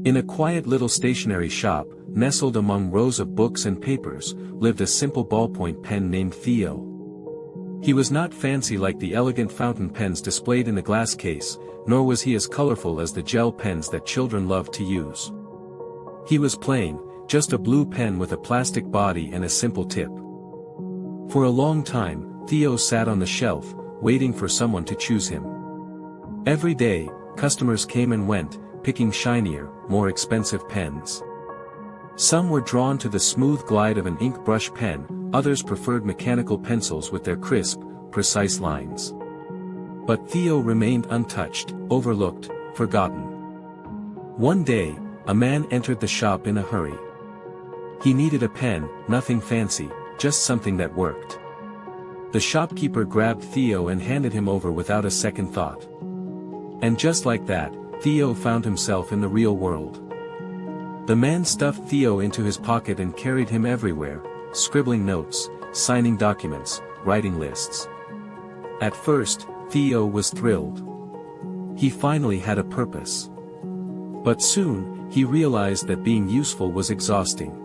In a quiet little stationery shop, nestled among rows of books and papers, lived a simple ballpoint pen named Theo. He was not fancy like the elegant fountain pens displayed in a glass case, nor was he as colorful as the gel pens that children love to use. He was plain, just a blue pen with a plastic body and a simple tip. For a long time, Theo sat on the shelf, waiting for someone to choose him. Every day, customers came and went, picking shinier, more expensive pens. Some were drawn to the smooth glide of an ink brush pen, others preferred mechanical pencils with their crisp, precise lines. But Theo remained untouched, overlooked, forgotten. One day, a man entered the shop in a hurry. He needed a pen, nothing fancy, just something that worked. The shopkeeper grabbed Theo and handed him over without a second thought. And just like that, Theo found himself in the real world. The man stuffed Theo into his pocket and carried him everywhere, scribbling notes, signing documents, writing lists. At first, Theo was thrilled. He finally had a purpose. But soon, he realized that being useful was exhausting.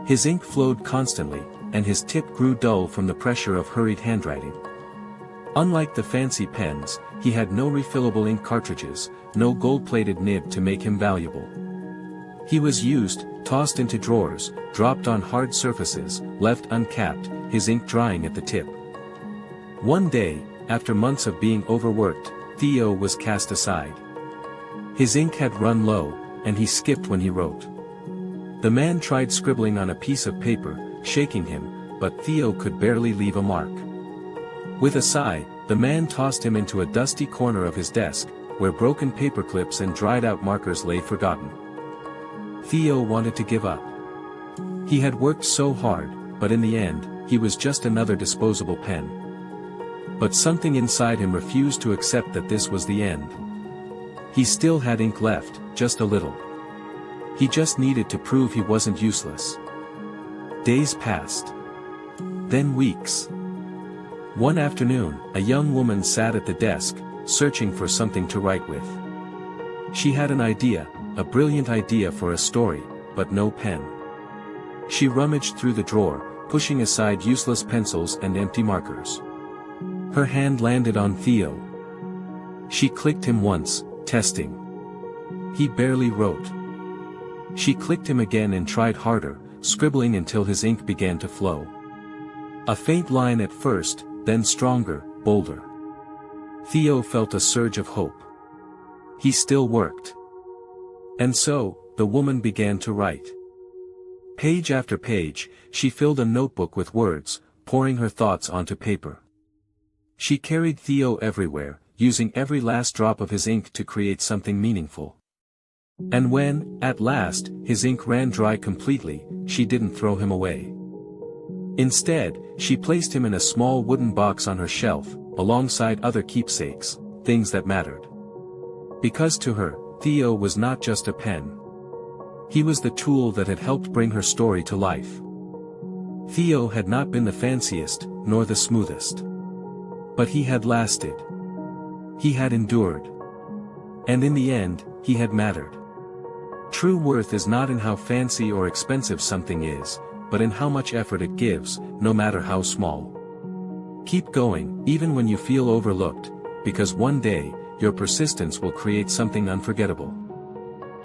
His ink flowed constantly, and his tip grew dull from the pressure of hurried handwriting. Unlike the fancy pens, he had no refillable ink cartridges, no gold-plated nib to make him valuable. He was used, tossed into drawers, dropped on hard surfaces, left uncapped, his ink drying at the tip. One day, after months of being overworked, Theo was cast aside. His ink had run low, and he skipped when he wrote. The man tried scribbling on a piece of paper, shaking him, but Theo could barely leave a mark. With a sigh, the man tossed him into a dusty corner of his desk, where broken paperclips and dried-out markers lay forgotten. Theo wanted to give up. He had worked so hard, but in the end, he was just another disposable pen. But something inside him refused to accept that this was the end. He still had ink left, just a little. He just needed to prove he wasn't useless. Days passed. Then weeks. One afternoon, a young woman sat at the desk, searching for something to write with. She had an idea, a brilliant idea for a story, but no pen. She rummaged through the drawer, pushing aside useless pencils and empty markers. Her hand landed on Theo. She clicked him once, testing. He barely wrote. She clicked him again and tried harder, scribbling until his ink began to flow. A faint line at first, then stronger, bolder. Theo felt a surge of hope. He still worked. And so, the woman began to write. Page after page, she filled a notebook with words, pouring her thoughts onto paper. She carried Theo everywhere, using every last drop of his ink to create something meaningful. And when, at last, his ink ran dry completely, she didn't throw him away. Instead, she placed him in a small wooden box on her shelf, alongside other keepsakes, things that mattered. Because to her, Theo was not just a pen. He was the tool that had helped bring her story to life. Theo had not been the fanciest, nor the smoothest. But he had lasted. He had endured. And in the end, he had mattered. True worth is not in how fancy or expensive something is, but in how much effort it gives, no matter how small. Keep going, even when you feel overlooked, because one day, your persistence will create something unforgettable.